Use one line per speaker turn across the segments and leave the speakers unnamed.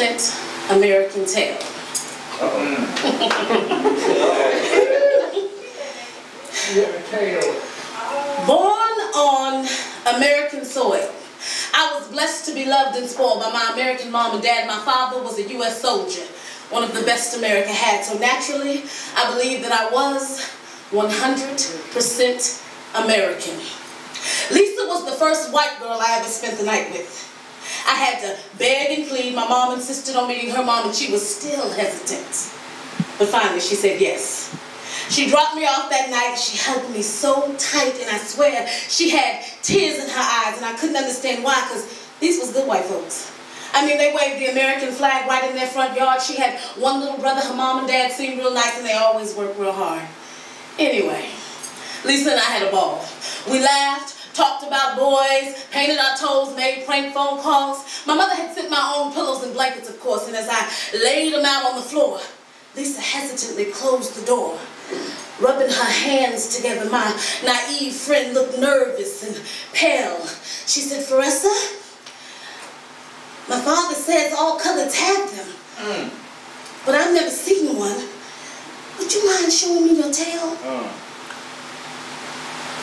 100% American tale. Born on American soil, I was blessed to be loved and spoiled by my American mom and dad. My father was a U.S. soldier, one of the best America had. So naturally, I believe that I was 100% American. Lisa was the first white girl I ever spent the night with. I had to beg and plead. My mom insisted on meeting her mom, and she was still hesitant. But finally, she said yes. She dropped me off that night. She hugged me so tight, and I swear she had tears in her eyes, and I couldn't understand why, because these was good white folks. I mean, they waved the American flag right in their front yard. She had one little brother. Her mom and dad seemed real nice, and they always worked real hard. Anyway, Lisa and I had a ball. We laughed, talked about boys, painted our toes, made prank phone calls. My mother had sent my own pillows and blankets, of course, and as I laid them out on the floor, Lisa hesitantly closed the door, rubbing her hands together. My naive friend looked nervous and pale. She said, "Feressa, my father says all colors have them, but I've never seen one. Would you mind showing me your tail?"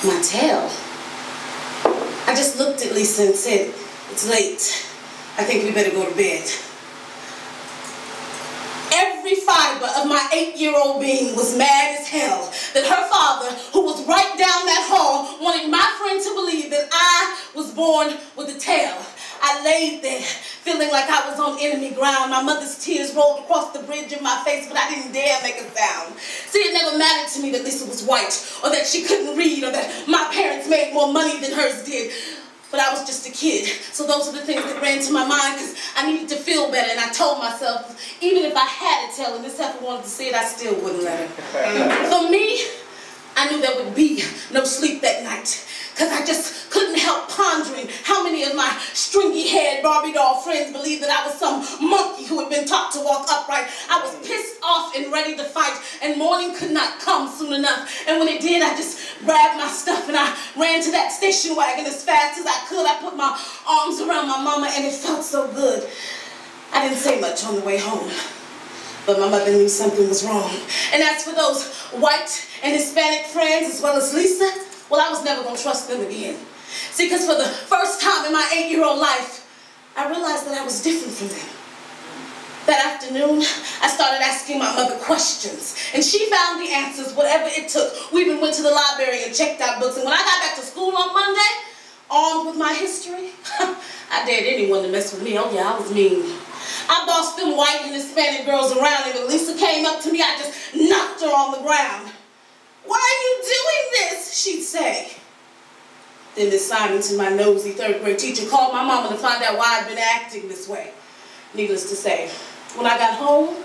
My tail? I just looked at Lisa and said, "It's late. I think we better go to bed." Every fiber of my 8-year-old being was mad as hell that her father, who was right down that hall, wanted my friend to believe that I was born with a tail. I laid there, feeling like I was on enemy ground. My mother's tears rolled across the bridge of my face, but I didn't dare make a sound. See, it never mattered to me that Lisa was white, or that she couldn't read, or that my parents made more money than hers did. But I was just a kid, so those are the things that ran to my mind, because I needed to feel better, and I told myself, even if I had a tail and this heifer wanted to see it, I still wouldn't let her. For me, I knew there would be no sleep that night, because I just couldn't help pondering how many of my stringy-haired Barbie doll friends believed that I was some monkey who had been taught to walk upright. I was pissed off and ready to fight, and morning could not come soon enough. And when it did, I just grabbed my stuff and I ran to that station wagon as fast as I could. I put my arms around my mama, and it felt so good. I didn't say much on the way home, but my mother knew something was wrong. And as for those white and Hispanic friends, as well as Lisa, well, I was never going to trust them again. See, because for the first time in my 8-year-old life, I realized that I was different from them. That afternoon, I started asking my mother questions, and she found the answers, whatever it took. We even went to the library and checked out books, and when I got back to school on Monday, armed with my history, I dared anyone to mess with me. Oh yeah, I was mean. I bossed them white and Hispanic girls around, and when Lisa came up to me, I just knocked her on the ground. "Why are you doing this?" she'd say. Then Miss Simonton, my nosy third-grade teacher, called my mama to find out why I'd been acting this way. Needless to say, when I got home,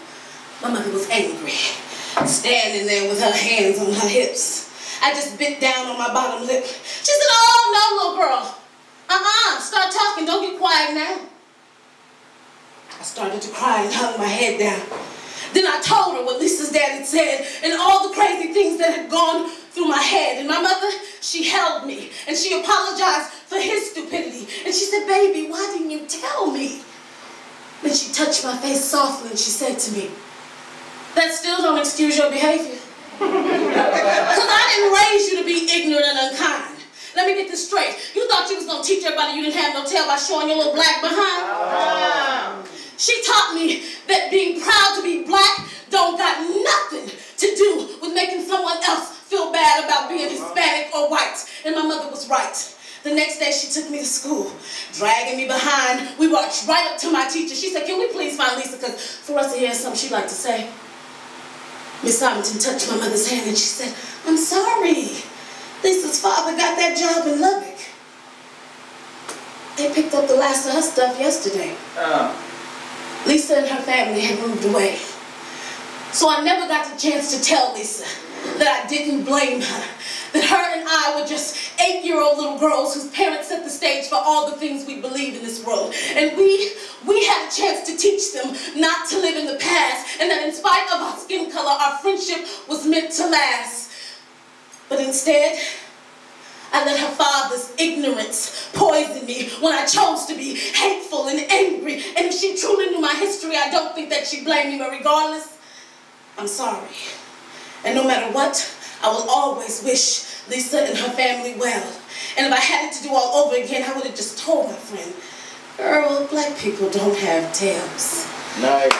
my mother was angry, standing there with her hands on her hips. I just bit down on my bottom lip. She said, "Oh, no, little girl. Start talking. Don't get quiet now." I started to cry and hung my head down. Then I told her what Lisa's dad had said and all the crazy things that had gone through my head. And my mother, she held me and she apologized for his stupidity. And she said, "Baby, why didn't you tell me?" Then she touched my face softly and she said to me, "That still don't excuse your behavior. Because I didn't raise you to be ignorant and unkind. Let me get this straight. You thought you was going to teach everybody you didn't have no tail by showing your little black behind?" She taught me that being proud to be black don't got nothing to do with making someone else feel bad about being Hispanic or white. And my mother was right. The next day she took me to school, dragging me behind. We walked right up to my teacher. She said, "Can we please find Lisa, because Feressa has something she'd like to say." Miss Simonton touched my mother's hand and she said, "I'm sorry. Lisa's father got that job in Lubbock. They picked up the last of her stuff yesterday." Lisa and her family had moved away. So I never got the chance to tell Lisa that I didn't blame her, that her and I were just 8-year-old little girls whose parents set the stage for all the things we believe in this world. And we had a chance to teach them not to live in the past, and that in spite of our skin color, our friendship was meant to last. But instead, I let her father's ignorance poison me when I chose to be hateful and angry. And if she truly knew my history, I don't think that she'd blame me, but regardless, I'm sorry. And no matter what, I will always wish Lisa and her family well. And if I had it to do all over again, I would have just told my friend, girl, black people don't have tails.
Nice.